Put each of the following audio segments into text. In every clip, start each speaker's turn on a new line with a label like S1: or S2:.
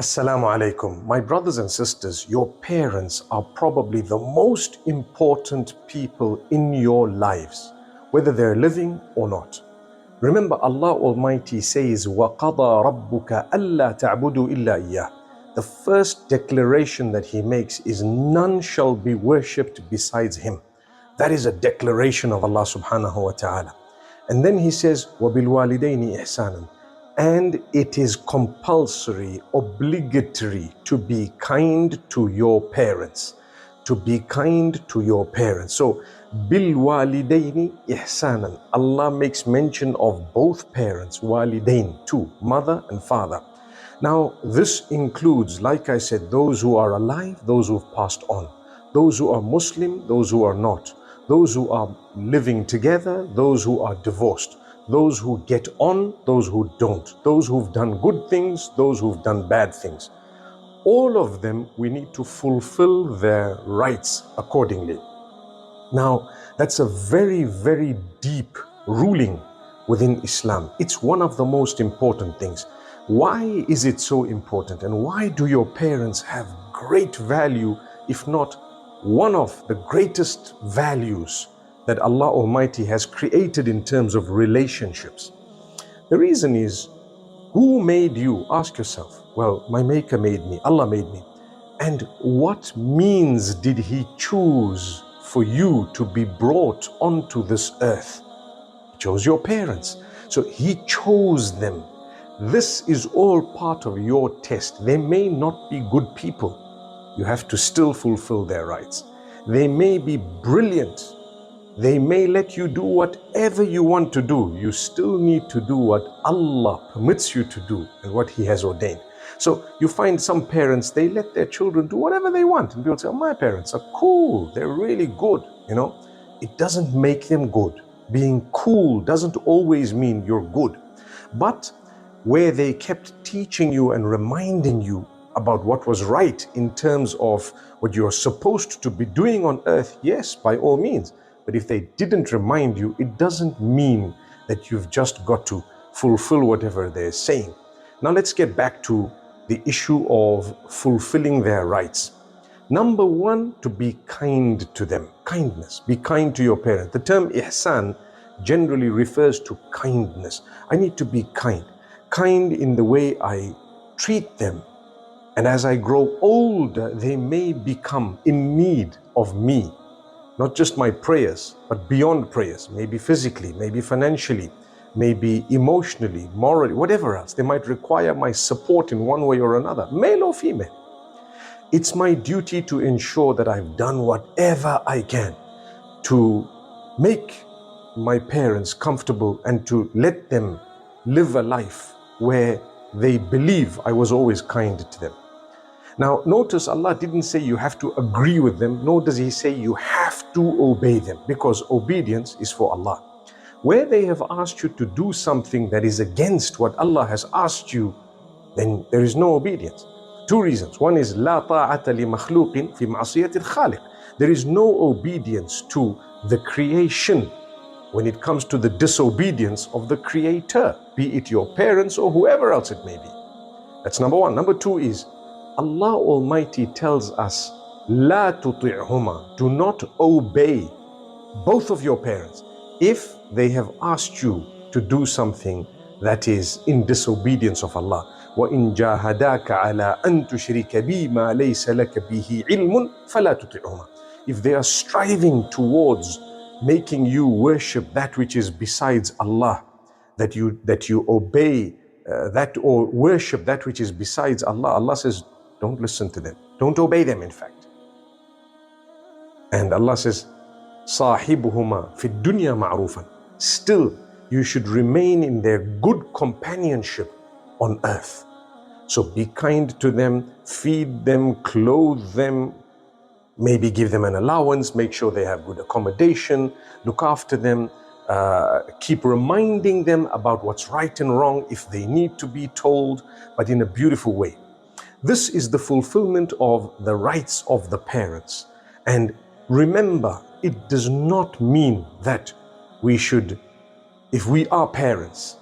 S1: Assalamu alaikum. My brothers and sisters, your parents are probably the most important people in your lives, whether they're living or not. Remember, Allah Almighty says, وَقَضَى رَبُّكَ أَلَّا تَعْبُدُوا إِلَّا إِيَّهُ. The first declaration that He makes is none shall be worshipped besides Him. That is a declaration of Allah subhanahu wa ta'ala. And then He says, وَبِالْوَالِدَيْنِ إِحْسَانًا. And it is compulsory, obligatory to be kind to your parents. To be kind to your parents. So, bil walidaini ihsanan. Allah makes mention of both parents, walidain, two, mother and father. Now, this includes, like I said, those who are alive, those who have passed on, those who are Muslim, those who are not, those who are living together, those who are divorced, those who get on, those who don't, those who've done good things, those who've done bad things. All of them, we need to fulfill their rights accordingly. Now, that's a very, very deep ruling within Islam. It's one of the most important things. Why is it so important? And why do your parents have great value, if not one of the greatest values that Allah Almighty has created in terms of relationships? The reason is, who made you? Ask yourself. Well, my Maker made me, Allah made me. And what means did He choose for you to be brought onto this earth? He chose your parents. So He chose them. This is all part of your test. They may not be good people. You have to still fulfill their rights. They may be brilliant. They may let you do whatever you want to do. You still need to do what Allah permits you to do and what He has ordained. So you find some parents, they let their children do whatever they want. And people say, oh, my parents are cool. They're really good. It doesn't make them good. Being cool doesn't always mean you're good. But where they kept teaching you and reminding you about what was right in terms of what you're supposed to be doing on earth, yes, by all means. But if they didn't remind you, it doesn't mean that you've just got to fulfill whatever they're saying. Now let's get back to the issue of fulfilling their rights. Number one, to be kind to them. Kindness. Be kind to your parents. The term ihsan generally refers to kindness. I need to be kind. Kind in the way I treat them. And as I grow older, they may become in need of me. Not just my prayers, but beyond prayers. Maybe physically, maybe financially, maybe emotionally, morally, whatever else. They might require my support in one way or another, male or female. It's my duty to ensure that I've done whatever I can to make my parents comfortable and to let them live a life where they believe I was always kind to them. Now, notice Allah didn't say you have to agree with them, nor does He say you have to obey them, because obedience is for Allah. Where they have asked you to do something that is against what Allah has asked you, then there is no obedience. Two reasons. One is لا طاعة لمخلوق في معصية الخالق. There is no obedience to the creation when it comes to the disobedience of the Creator, be it your parents or whoever else it may be. That's number one. Number two is Allah Almighty tells us, لا تطعهما, do not obey both of your parents if they have asked you to do something that is in disobedience of Allah. وَإِن جَاهَدَاكَ عَلَىٰ أَن تُشْرِكَ بِي مَا لَيْسَ لَكَ بِهِ عِلْمٌ فَلَا تُطِعْهُمَا. If they are striving towards making you worship that which is besides Allah, that you obey that or worship that which is besides Allah, Allah says, don't listen to them. Don't obey them, in fact. And Allah says, صَاحِبُهُمَا فِي الدُّنْيَا مَعْرُوفًا. Still, you should remain in their good companionship on earth. So be kind to them, feed them, clothe them, maybe give them an allowance, make sure they have good accommodation, look after them, keep reminding them about what's right and wrong if they need to be told, but in a beautiful way. This is the fulfillment of the rights of the parents. And remember, it does not mean that we should, if we are parents,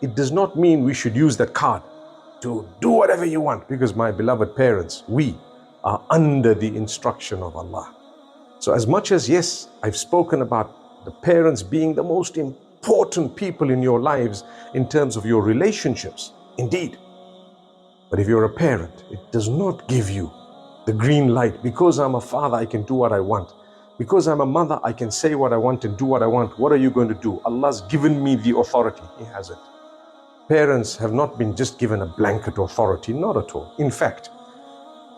S1: it does not mean we should use that card to do whatever you want, because my beloved parents, we are under the instruction of Allah. So as much as, yes, I've spoken about the parents being the most important people in your lives in terms of your relationships, indeed. But if you're a parent, it does not give you the green light. Because I'm a father, I can do what I want. Because I'm a mother, I can say what I want and do what I want. What are you going to do? Allah's given me the authority. He hasn't. Parents have not been just given a blanket authority, not at all. In fact,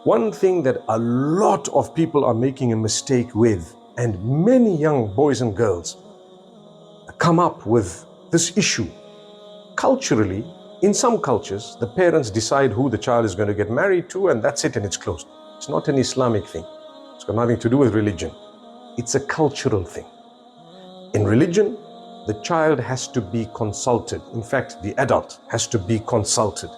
S1: one thing that a lot of people are making a mistake with, and many young boys and girls come up with this issue. Culturally, in some cultures, the parents decide who the child is going to get married to, and that's it, and it's closed. It's not an Islamic thing. It's got nothing to do with religion. It's a cultural thing. In religion, the child has to be consulted. In fact, the adult has to be consulted.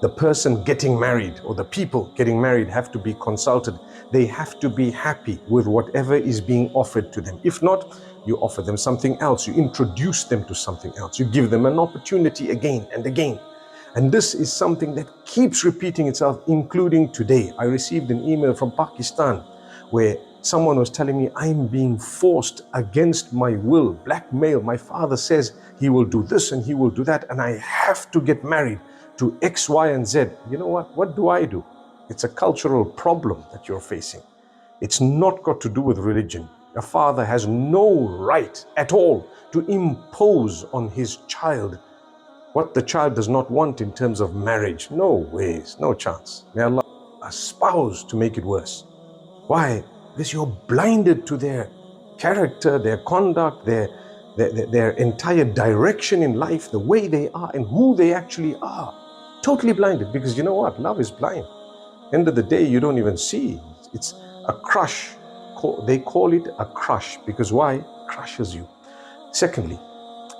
S1: The person getting married or the people getting married have to be consulted. They have to be happy with whatever is being offered to them. If not, you offer them something else. You introduce them to something else. You give them an opportunity again and again. And this is something that keeps repeating itself, including today. I received an email from Pakistan where someone was telling me, I'm being forced against my will, blackmail. My father says he will do this and he will do that, and I have to get married to X, Y, and Z. You know what? What do I do? It's a cultural problem that you're facing. It's not got to do with religion. A father has no right at all to impose on his child what the child does not want in terms of marriage. No ways, no chance. May Allah a spouse to make it worse. Why? Because you're blinded to their character, their conduct, their entire direction in life, the way they are and who they actually are. Totally blinded, because you know what? Love is blind. End of the day, you don't even see. It's a crush. They call it a crush because why? It crushes you. Secondly,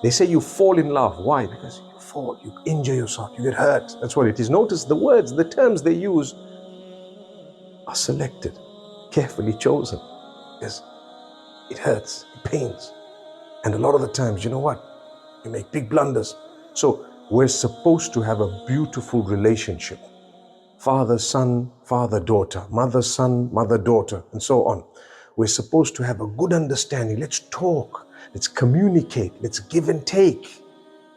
S1: they say you fall in love. Why? Because you fall, you injure yourself, you get hurt. That's what it is. Notice the words, the terms they use are selected, carefully chosen, because it hurts, it pains. And a lot of the times, you know what? You make big blunders. So we're supposed to have a beautiful relationship. Father, son, father, daughter, mother, son, mother, daughter, and so on. We're supposed to have a good understanding. Let's talk, let's communicate, let's give and take.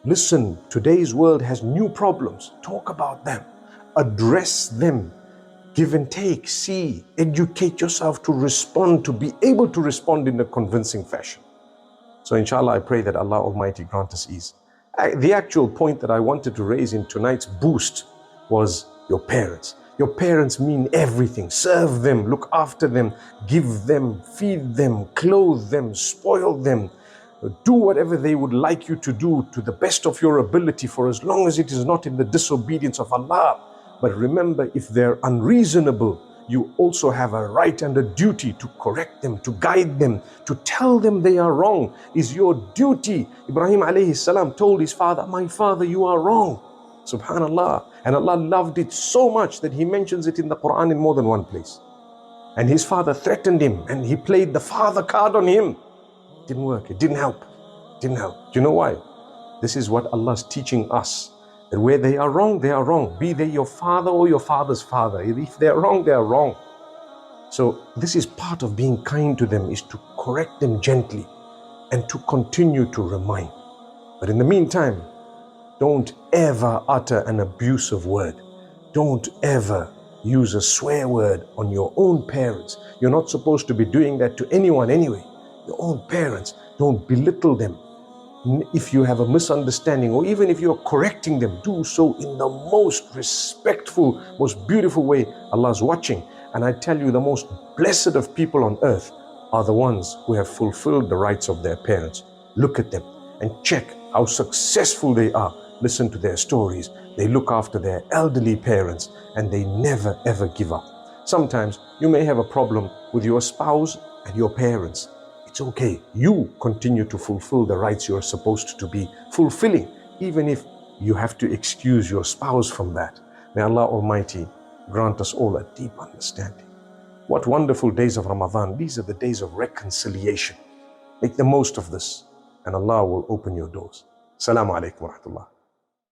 S1: Listen, today's world has new problems. Talk about them, address them, give and take, see, educate yourself to respond, to be able to respond in a convincing fashion. So inshallah, I pray that Allah Almighty grant us ease. The actual point that I wanted to raise in tonight's boost was your parents. Your parents mean everything. Serve them, look after them, give them, feed them, clothe them, spoil them. Do whatever they would like you to do to the best of your ability, for as long as it is not in the disobedience of Allah. But remember, if they're unreasonable, you also have a right and a duty to correct them, to guide them, to tell them they are wrong. Is your duty. Ibrahim alayhi salam told his father, my father, you are wrong. Subhanallah. And Allah loved it so much that He mentions it in the Qur'an in more than one place. And his father threatened him and he played the father card on him. It didn't work. It didn't help. It didn't help. Do you know why? This is what Allah is teaching us. That where they are wrong, they are wrong. Be they your father or your father's father. If they are wrong, they are wrong. So this is part of being kind to them, is to correct them gently and to continue to remind. But in the meantime, don't ever utter an abusive word. Don't ever use a swear word on your own parents. You're not supposed to be doing that to anyone anyway. Your own parents. Don't belittle them. If you have a misunderstanding, or even if you're correcting them, do so in the most respectful, most beautiful way. Allah's watching. And I tell you, the most blessed of people on earth are the ones who have fulfilled the rights of their parents. Look at them and check how successful they are. Listen to their stories. They look after their elderly parents and they never ever give up. Sometimes you may have a problem with your spouse and your parents. It's okay. You continue to fulfill the rights you're supposed to be fulfilling, even if you have to excuse your spouse from that. May Allah Almighty grant us all a deep understanding. What wonderful days of Ramadan. These are the days of reconciliation. Make the most of this and Allah will open your doors. Assalamu alaikum wa rahmatullah.